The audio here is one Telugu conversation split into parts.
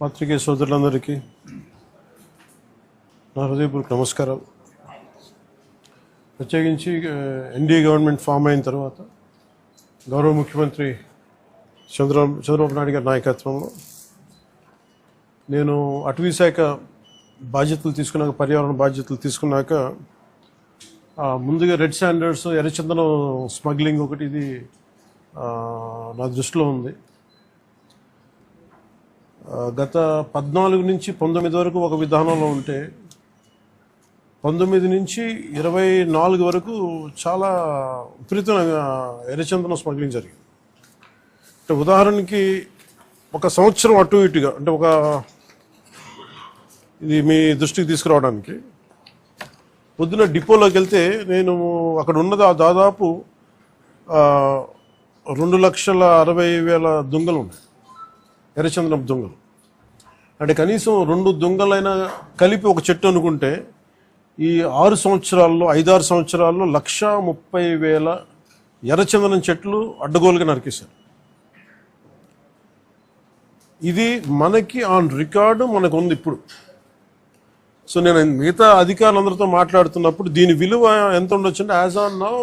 పాత్రికేయ సోదరులందరికీ నా హృదయపూర్వక నమస్కారాలు. ప్రత్యేకించి ఎన్డీఏ గవర్నమెంట్ ఫామ్ అయిన తర్వాత గౌరవ ముఖ్యమంత్రి చంద్రబాబు నాయుడు గారి నాయకత్వంలో నేను అటవీ శాఖ బాధ్యతలు తీసుకున్నాక, పర్యావరణ బాధ్యతలు తీసుకున్నాక ముందుగా రెడ్ శాండర్స్, ఎర్రచందనం స్మగ్లింగ్ ఒకటి ఇది నా దృష్టిలో ఉంది. గత 14 నుంచి 19 వరకు ఒక విధానంలో ఉంటే 19 నుంచి 24 వరకు చాలా విపరీతంగా ఎర్రచందనం స్మగ్లింగ్ జరిగింది. అంటే ఉదాహరణకి ఒక సంవత్సరం అటు ఇటుగా, అంటే ఇది మీ దృష్టికి తీసుకురావడానికి, పొద్దున డిపోలోకి వెళ్తే నేను అక్కడ ఉన్నది దాదాపు 2,60,60,000 దుంగలు ఉన్నాయి, ఎర్రచందనం దుంగలు. అంటే కనీసం 2 దుంగలైనా కలిపి ఒక చెట్టు అనుకుంటే ఈ 6 సంవత్సరాల్లో 5-6 సంవత్సరాల్లో 1,30,000 ఎర్రచందనం చెట్లు అడ్డగోలుగా నరికేశారు. ఇది మనకి ఆన్ రికార్డు మనకు ఉంది ఇప్పుడు. సో నేను మిగతా అధికారులందరితో మాట్లాడుతున్నప్పుడు దీని విలువ ఎంత ఉండొచ్చు అంటే, యాజ్ ఆన్ నౌ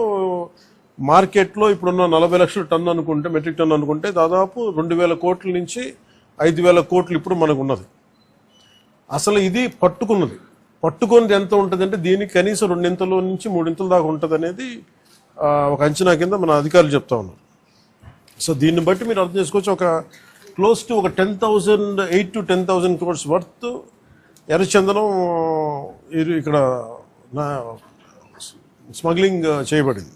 మార్కెట్లో ఇప్పుడున్న 40 లక్షల టన్ను అనుకుంటే, మెట్రిక్ టన్ అనుకుంటే దాదాపు 2,000 కోట్ల నుంచి 5,000 కోట్లు ఇప్పుడు మనకు ఉన్నది. అసలు ఇది పట్టుకున్నది ఎంత ఉంటుంది అంటే దీనికి కనీసం 2 నుంచి 3 దాకా ఉంటుంది అనేది ఒక అంచనా కింద మన అధికారులు చెప్తా ఉన్నారు. సో దీన్ని బట్టి మీరు అర్థం చేసుకోవచ్చు, ఒక క్లోజ్ టు ఒక 8,000 to 10,000 crores వర్త్ ఎర్రచందనం ఇక్కడ స్మగ్లింగ్ చేయబడింది.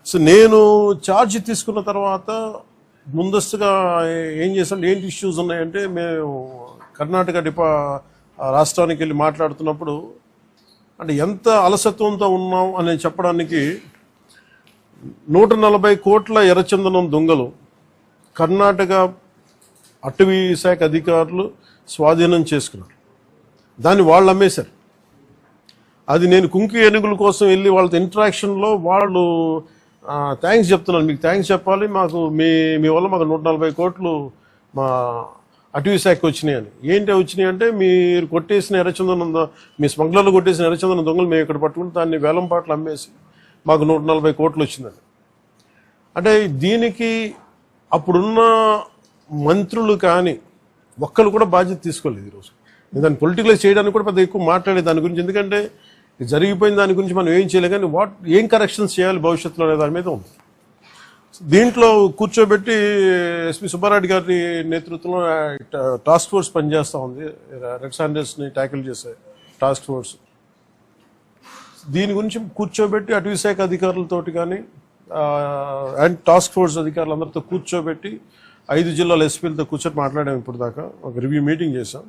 సో నేను ఛార్జ్ తీసుకున్న తర్వాత ముందస్తుగా ఏం చేసాం, ఏంటి ఇష్యూస్ ఉన్నాయంటే, మేము కర్ణాటక రాష్ట్రానికి వెళ్ళి మాట్లాడుతున్నప్పుడు అంటే ఎంత అలసత్వంతో ఉన్నాం అని చెప్పడానికి 140 కోట్ల ఎర్రచందనం దొంగలు కర్ణాటక అటవీ శాఖ అధికారులు స్వాధీనం చేసుకున్నారు. దాన్ని వాళ్ళు అమ్మేశారు. అది నేను కుంకి ఏనుగుల కోసం వెళ్ళి వాళ్ళతో ఇంటరాక్షన్లో వాళ్ళు థ్యాంక్స్ చెప్తున్నాను, మీకు థ్యాంక్స్ చెప్పాలి, మాకు మీ వల్ల మాకు 140 కోట్లు మా అటవీ శాఖకి వచ్చినాయి అని. ఏంటి వచ్చినాయి అంటే, మీరు కొట్టేసిన ఎర్రచందనం, మీ స్మగ్లర్లు కొట్టేసిన ఎర్రచందనం దొంగలు మేము ఇక్కడ పట్టుకుని దాన్ని వేలం పాటలు అమ్మేసి మాకు 140 కోట్లు వచ్చిందని. అంటే దీనికి అప్పుడున్న మంత్రులు కానీ ఒక్కరు కూడా బాధ్యత తీసుకోలేదు. ఈరోజు దాన్ని పొలిటికలైజ్ చేయడానికి కూడా పెద్ద ఎక్కువ మాట్లాడే దాని గురించి, ఎందుకంటే జరిగిపోయిన దాని గురించి మనం ఏం చేయలేం, కానీ ఏం కరెక్షన్స్ చేయాలి భవిష్యత్తులో అనే దాని మీద ఉంది. దీంట్లో కూర్చోబెట్టి ఎస్పీ సుబ్బారెడ్డి గారి నేతృత్వంలో టాస్క్ ఫోర్స్ పనిచేస్తూ ఉంది, రెడ్ శాండర్స్ని ట్యాకిల్ చేసే టాస్క్ ఫోర్స్. దీని గురించి కూర్చోబెట్టి అటవీ శాఖ అధికారులతోటి కానీ అండ్ టాస్క్ ఫోర్స్ అధికారులందరితో కూర్చోబెట్టి 5 జిల్లాల ఎస్పీలతో కూర్చొని మాట్లాడాము. ఇప్పుడు దాకా ఒక రివ్యూ మీటింగ్ చేశాం.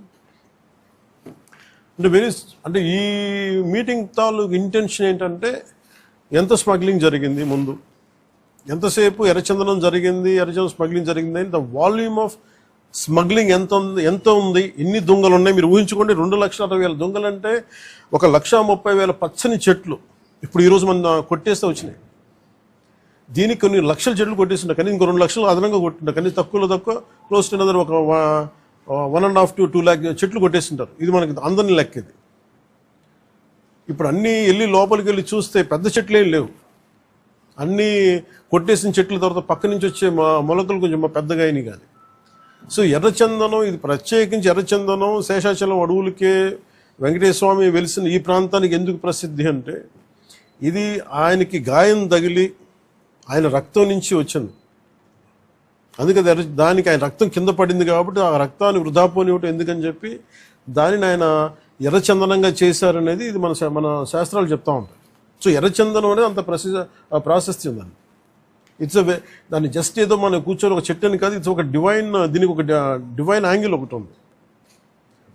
అంటే ఈ మీటింగ్ తాలూకు ఇంటెన్షన్ ఏంటంటే, ఎంత స్మగ్లింగ్ జరిగింది, ముందు ఎంతసేపు ఎర్రచందనం జరిగింది, ఎర్రచందనం స్మగ్లింగ్ జరిగింది, ద వాల్యూమ్ ఆఫ్ స్మగ్లింగ్ ఎంత ఉంది, ఎన్ని దొంగలు ఉన్నాయి. మీరు ఊహించుకోండి, 2,60,000 దొంగలు అంటే 1,30,000 పచ్చని చెట్లు ఇప్పుడు ఈరోజు మన కొట్టేస్తే వచ్చినాయి. దీనికి కొన్ని లక్షల చెట్లు కొట్టేస్తుంటాయి, కానీ ఇంకో 2 లక్షలు అదనంగా కొట్టింటారు, కానీ తక్కువ క్లోజ్ టు అనదర్ ఒక 1.5 to 2 lakh చెట్లు కొట్టేస్తుంటారు. ఇది మనకి అందరినీ లెక్కేది. ఇప్పుడు అన్నీ వెళ్ళి లోపలికి వెళ్ళి చూస్తే పెద్ద చెట్లు ఏం లేవు, అన్నీ కొట్టేసిన చెట్ల తర్వాత పక్క నుంచి వచ్చే మొలకలు కొంచెం పెద్దగా అయినాయి. కానీ సో ఎర్రచందనం, ఇది ప్రత్యేకించి ఎర్రచందనం శేషాచలం అడవులకే వెంకటేశ్వర స్వామి వెలిసిన ఈ ప్రాంతానికి ఎందుకు ప్రసిద్ధి అంటే, ఇది ఆయనకి గాయం తగిలి ఆయన రక్తం నుంచి వచ్చింది. అందుకే దానికి ఆయన రక్తం కింద పడింది కాబట్టి ఆ రక్తాన్ని వృధా పోనివ్వటం ఎందుకని చెప్పి దానిని ఆయన ఎర్రచందనంగా చేశారనేది ఇది మన శాస్త్రాలు చెప్తా ఉంటాయి. సో ఎర్రచందనం అనేది అంత ప్రాశస్త్యం దాన్ని. దాన్ని జస్ట్ ఏదో మనం కూర్చొని ఒక చెట్టు అని కాదు, ఇది ఒక దీనికి ఒక డివైన్ యాంగిల్ ఒకటి ఉంది.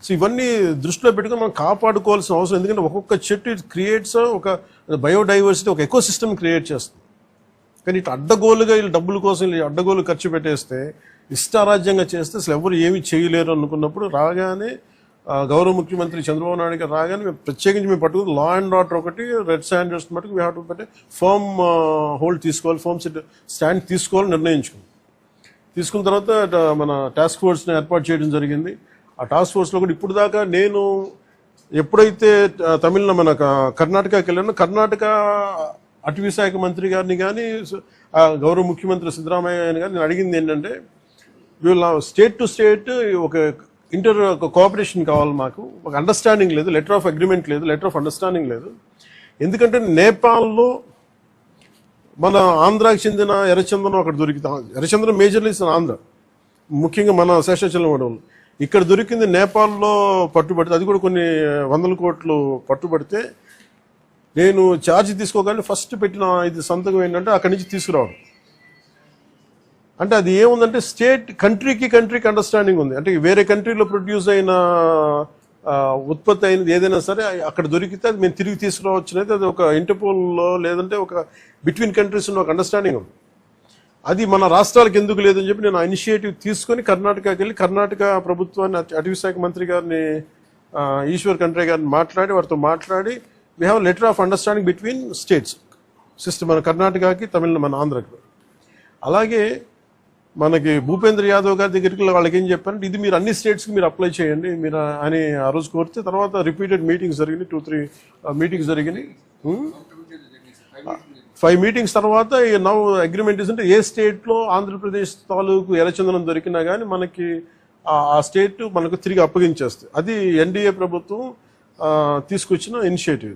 సో ఇవన్నీ దృష్టిలో పెట్టుకుని మనం కాపాడుకోవాల్సిన అవసరం, ఎందుకంటే ఒక్కొక్క చెట్టు ఇట్ క్రియేట్స్ ఒక బయోడైవర్సిటీ, ఒక ఎకో సిస్టమ్ క్రియేట్ చేస్తుంది. కానీ ఇటు అడ్డగోలుగా వీళ్ళు డబ్బుల కోసం అడ్డగోలు ఖర్చు పెట్టేస్తే, ఇష్టారాజ్యంగా చేస్తే అసలు ఎవరు ఏమీ చేయలేరు అనుకున్నప్పుడు రాగానే గౌరవ ముఖ్యమంత్రి చంద్రబాబు నాయుడు గారు రాగానే మేము ప్రత్యేకించి మేము పట్టుకుని లా అండ్ ఆర్డర్ ఒకటి, రెడ్ శాండర్స్ మటుకు we have to firm hold తీసుకోవాలి, ఫర్మ్ స్టాండ్ తీసుకోవాలని నిర్ణయించుకున్నాం. తీసుకున్న తర్వాత మన టాస్క్ ఫోర్స్ని ఏర్పాటు చేయడం జరిగింది. ఆ టాస్క్ ఫోర్స్లో కూడా ఇప్పుడు దాకా నేను ఎప్పుడైతే తమిళ మన కర్ణాటకకి వెళ్ళానో, కర్ణాటక అటవీ శాఖ మంత్రి గారిని కానీ గౌరవ ముఖ్యమంత్రి సిద్ధరామయ్య గారిని కానీ నేను అడిగింది ఏంటంటే, వీళ్ళ స్టేట్ టు స్టేట్ ఒక కోఆపరేషన్ కావాలి, మాకు ఒక అండర్స్టాండింగ్ లేదు, లెటర్ ఆఫ్ అగ్రిమెంట్ లేదు, లెటర్ ఆఫ్ అండర్స్టాండింగ్ లేదు. ఎందుకంటే నేపాల్లో మన ఆంధ్రాకి చెందిన ఎర్రచందనం అక్కడ దొరికితే, ఎర్రచందనం మేజర్లీ ఆంధ్ర, ముఖ్యంగా మన శేషాచలం అడవులు. ఇక్కడ దొరికింది నేపాల్లో పట్టుబడితే, అది కూడా కొన్ని 100 కోట్లు పట్టుబడితే, నేను ఛార్జ్ తీసుకోగానే ఫస్ట్ పెట్టిన ఇది సంతకం ఏంటంటే అక్కడి నుంచి తీసుకురావడం. అంటే అది ఏముందంటే కంట్రీకి అండర్స్టాండింగ్ ఉంది. అంటే వేరే కంట్రీలో ప్రొడ్యూస్ అయిన ఉత్పత్తి అయినది ఏదైనా సరే అక్కడ దొరికితే అది మేము తిరిగి తీసుకురావచ్చు అనేది, అది ఒక ఇంటర్పోల్లో లేదంటే ఒక బిట్వీన్ కంట్రీస్ ఉన్న ఒక అండర్స్టాండింగ్ ఉంది. అది మన రాష్ట్రాలకు ఎందుకు లేదని చెప్పి నేను ఆ ఇనిషియేటివ్ తీసుకొని కర్ణాటకకి వెళ్ళి కర్ణాటక ప్రభుత్వాన్ని, అటవీ శాఖ మంత్రి గారిని ఈశ్వర్ ఖండ్రే గారిని వారితో మాట్లాడి we have letter of understanding between states system, మన కర్ణాటకకి మన ఆంధ్రకి. అలాగే మనకి భూపేంద్ర యాదవ్ గారి దగ్గరికి వాళ్ళకి ఏం చెప్పారంటే, ఇది మీరు అన్ని స్టేట్స్కి మీరు అప్లై చేయండి మీరు అని ఆ రోజు కోరితే, తర్వాత రిపీటెడ్ మీటింగ్స్ జరిగినాయి, 2-3 మీటింగ్స్ జరిగినాయి. 5 మీటింగ్స్ తర్వాత నౌ అగ్రిమెంట్ అంటే ఏ స్టేట్లో ఆంధ్రప్రదేశ్ తాలూకు ఎర్రచందనం దొరికినా కానీ మనకి ఆ స్టేట్ మనకు తిరిగి అప్పగించేస్తుంది. అది ఎన్డీఏ ప్రభుత్వం తీసుకొచ్చిన ఇనిషియేటివ్.